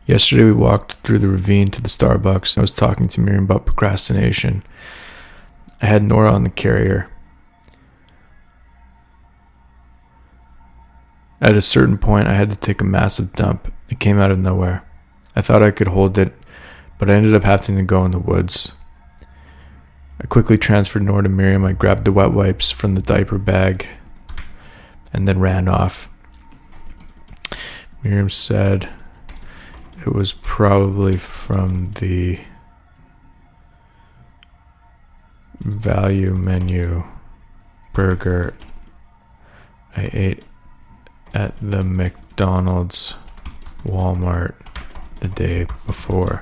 Yesterday we walked through the ravine to the Starbucks. I was talking to Miriam about procrastination. I had Nora on the carrier. At a certain point, I had to take a massive dump. It came out of nowhere. I thought I could hold it, but I ended up having to go in the woods. I quickly transferred Nora to Miriam. I grabbed the wet wipes from the diaper bag and then ran off. Miriam said it was probably from the value menu burger I ate at the McDonald's Walmart the day before.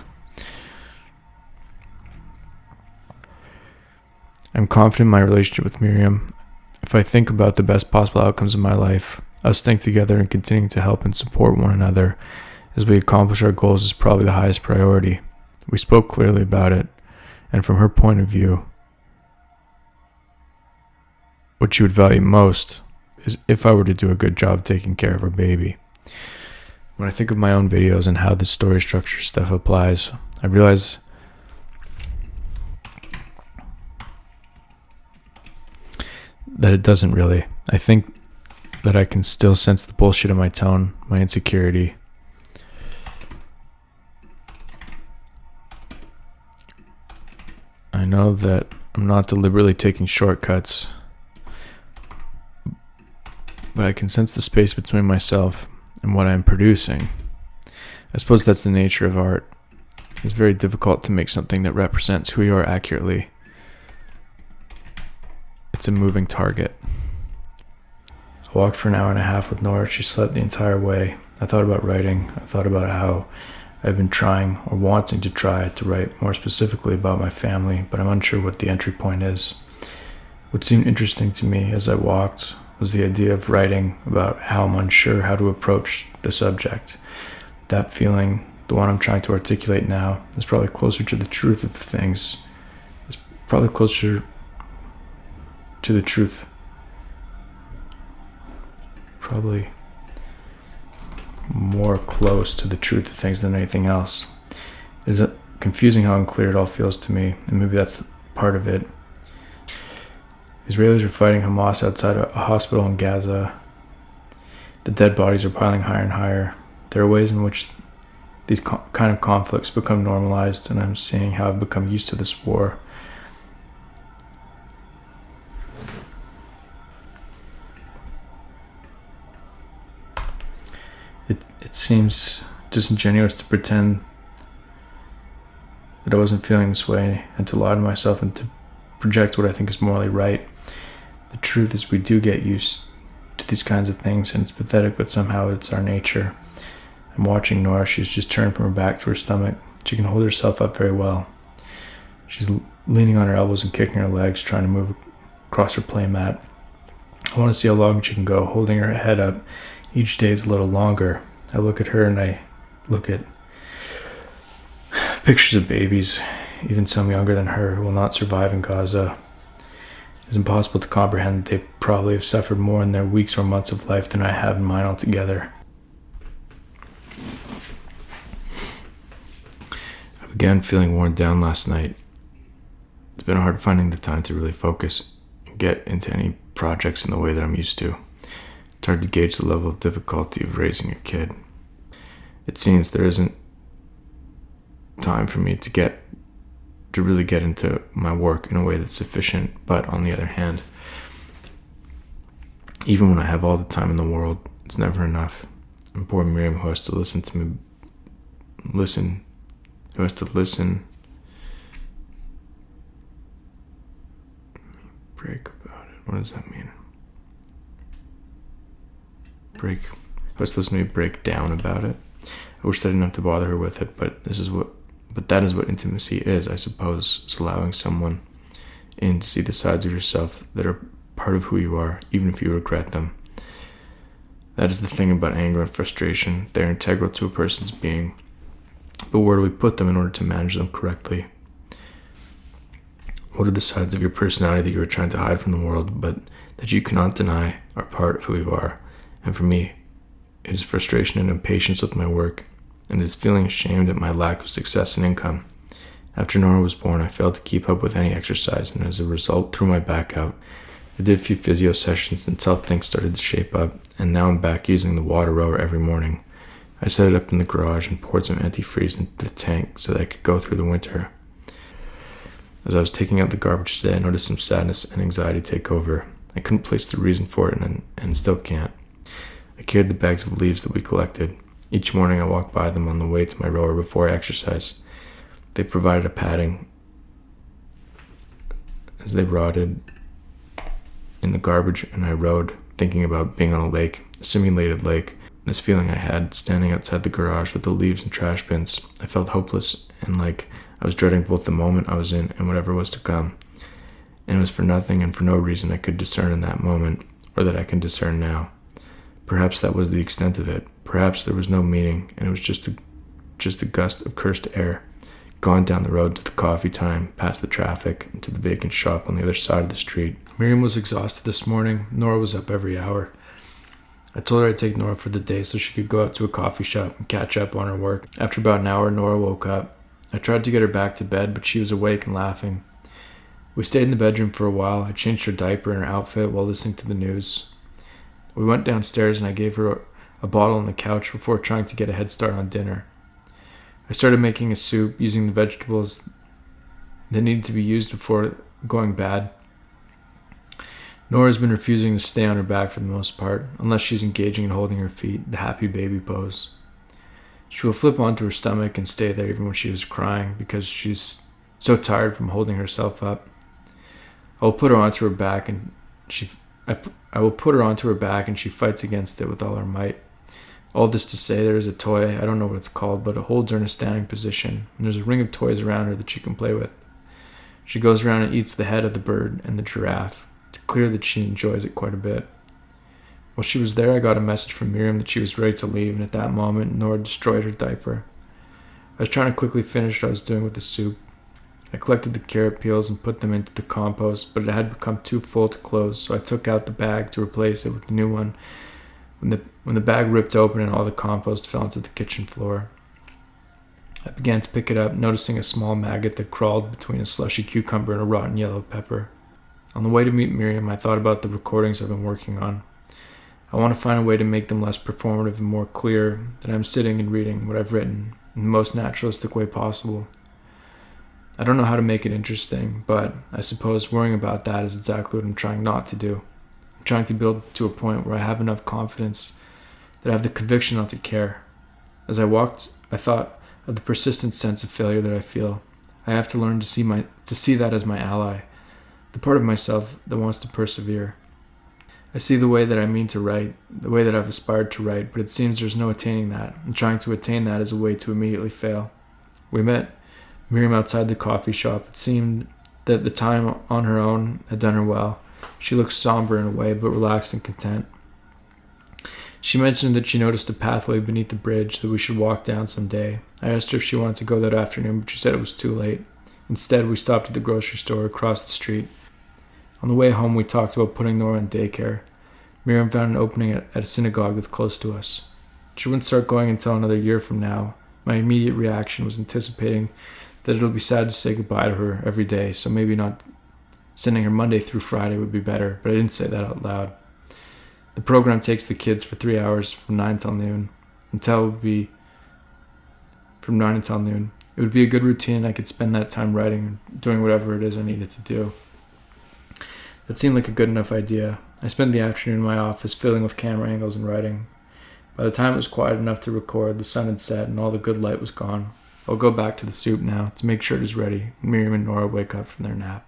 I'm confident in my relationship with Miriam. If I think about the best possible outcomes of my life, us staying together and continuing to help and support one another as we accomplish our goals is probably the highest priority. We spoke clearly about it, and from her point of view, what she would value most is if I were to do a good job taking care of her baby. When I think of my own videos and how the story structure stuff applies, I realize that it doesn't really. I think that I can still sense the bullshit in my tone, my insecurity. I know that I'm not deliberately taking shortcuts, but I can sense the space between myself and what I'm producing. I suppose that's the nature of art. It's very difficult to make something that represents who you are accurately. It's a moving target. I walked for an hour and a half with Nora. She slept the entire way. I thought about writing. I thought about how I've been trying or wanting to try to write more specifically about my family, but I'm unsure what the entry point is. What seemed interesting to me as I walked was the idea of writing about how I'm unsure how to approach the subject. That feeling, the one I'm trying to articulate now, is probably closer to the truth of things. It's probably closer to the truth. Probably more close to the truth of things than anything else. It's confusing how unclear it all feels to me, and maybe that's part of it. Israelis are fighting Hamas outside a hospital in Gaza. The dead bodies are piling higher and higher. There are ways in which these kind of conflicts become normalized, and I'm seeing how I've become used to this war. It seems disingenuous to pretend that I wasn't feeling this way and to lie to myself and to project what I think is morally right. The truth is we do get used to these kinds of things, and it's pathetic, but somehow it's our nature. I'm watching Nora. She's just turned from her back to her stomach. She can hold herself up very well. She's leaning on her elbows and kicking her legs, trying to move across her play mat. I want to see how long she can go, holding her head up. Each day is a little longer. I look at her and I look at pictures of babies, even some younger than her, who will not survive in Gaza. It's impossible to comprehend that they probably have suffered more in their weeks or months of life than I have in mine altogether. I began feeling worn down last night. It's been hard finding the time to really focus and get into any projects in the way that I'm used to. It's hard to gauge the level of difficulty of raising a kid. It seems there isn't time for me to really get into my work in a way that's sufficient, but on the other hand, even when I have all the time in the world, it's never enough. And poor Miriam, who has to listen to me, break about it. What does that mean? Who has to listen to me break down about it. I wish I didn't have to bother her with it, but that is what intimacy is, I suppose. It's allowing someone in to see the sides of yourself that are part of who you are, even if you regret them. That is the thing about anger and frustration. They're integral to a person's being. But where do we put them in order to manage them correctly? What are the sides of your personality that you are trying to hide from the world, but that you cannot deny are part of who you are? And for me, it is frustration and impatience with my work. and is feeling ashamed at my lack of success and income. After Nora was born, I failed to keep up with any exercise, and as a result, threw my back out. I did a few physio sessions until things started to shape up, and now I'm back using the water rower every morning. I set it up in the garage and poured some antifreeze into the tank so that I could go through the winter. As I was taking out the garbage today, I noticed some sadness and anxiety take over. I couldn't place the reason for it and still can't. I carried the bags of leaves that we collected. Each morning I walked by them on the way to my rower before I exercise. They provided a padding as they rotted in the garbage, and I rode, thinking about being on a lake, a simulated lake. This feeling I had standing outside the garage with the leaves and trash bins. I felt hopeless and like I was dreading both the moment I was in and whatever was to come. And it was for nothing and for no reason I could discern in that moment, or that I can discern now. Perhaps that was the extent of it. Perhaps there was no meaning, and it was just a gust of cursed air, gone down the road to the coffee time, past the traffic, and to the vacant shop on the other side of the street. Miriam was exhausted this morning. Nora was up every hour. I told her I'd take Nora for the day so she could go out to a coffee shop and catch up on her work. After about an hour, Nora woke up. I tried to get her back to bed, but she was awake and laughing. We stayed in the bedroom for a while. I changed her diaper and her outfit while listening to the news. We went downstairs and I gave her a bottle on the couch before trying to get a head start on dinner. I started making a soup using the vegetables that needed to be used before going bad. Nora's been refusing to stay on her back for the most part, unless she's engaging in holding her feet, the happy baby pose. She will flip onto her stomach and stay there even when she is crying because she's so tired from holding herself up. I will put her onto her back and she fights against it with all her might. All this to say, there is a toy, I don't know what it's called, but it holds her in a standing position, and there's a ring of toys around her that she can play with. She goes around and eats the head of the bird and the giraffe. It's clear that she enjoys it quite a bit. While she was there, I got a message from Miriam that she was ready to leave, and at that moment, Nora destroyed her diaper. I was trying to quickly finish what I was doing with the soup. I collected the carrot peels and put them into the compost, but it had become too full to close, so I took out the bag to replace it with the new one. When the bag ripped open and all the compost fell onto the kitchen floor, I began to pick it up, noticing a small maggot that crawled between a slushy cucumber and a rotten yellow pepper. On the way to meet Miriam, I thought about the recordings I've been working on. I want to find a way to make them less performative and more clear, that I'm sitting and reading what I've written in the most naturalistic way possible. I don't know how to make it interesting, but I suppose worrying about that is exactly what I'm trying not to do. I'm trying to build to a point where I have enough confidence that I have the conviction not to care. As I walked, I thought of the persistent sense of failure that I feel. I have to learn to see that as my ally, the part of myself that wants to persevere. I see the way that I mean to write, the way that I've aspired to write, but it seems there's no attaining that, and trying to attain that is a way to immediately fail. We met Miriam outside the coffee shop. It seemed that the time on her own had done her well. She looked somber in a way, but relaxed and content. She mentioned that she noticed a pathway beneath the bridge that we should walk down someday. I asked her if she wanted to go that afternoon, but she said it was too late. Instead, we stopped at the grocery store across the street. On the way home, we talked about putting Nora in daycare. Miriam found an opening at a synagogue that's close to us. She wouldn't start going until another year from now. My immediate reaction was anticipating that it'll be sad to say goodbye to her every day, so maybe not sending her Monday through Friday would be better, but I didn't say that out loud. The program takes the kids for 3 hours from 9 until noon. It would be a good routine. I could spend that time writing and doing whatever it is I needed to do. That seemed like a good enough idea. I spent the afternoon in my office filling with camera angles and writing. By the time it was quiet enough to record, the sun had set and all the good light was gone. I'll go back to the soup now to make sure it is ready when Miriam and Nora wake up from their nap.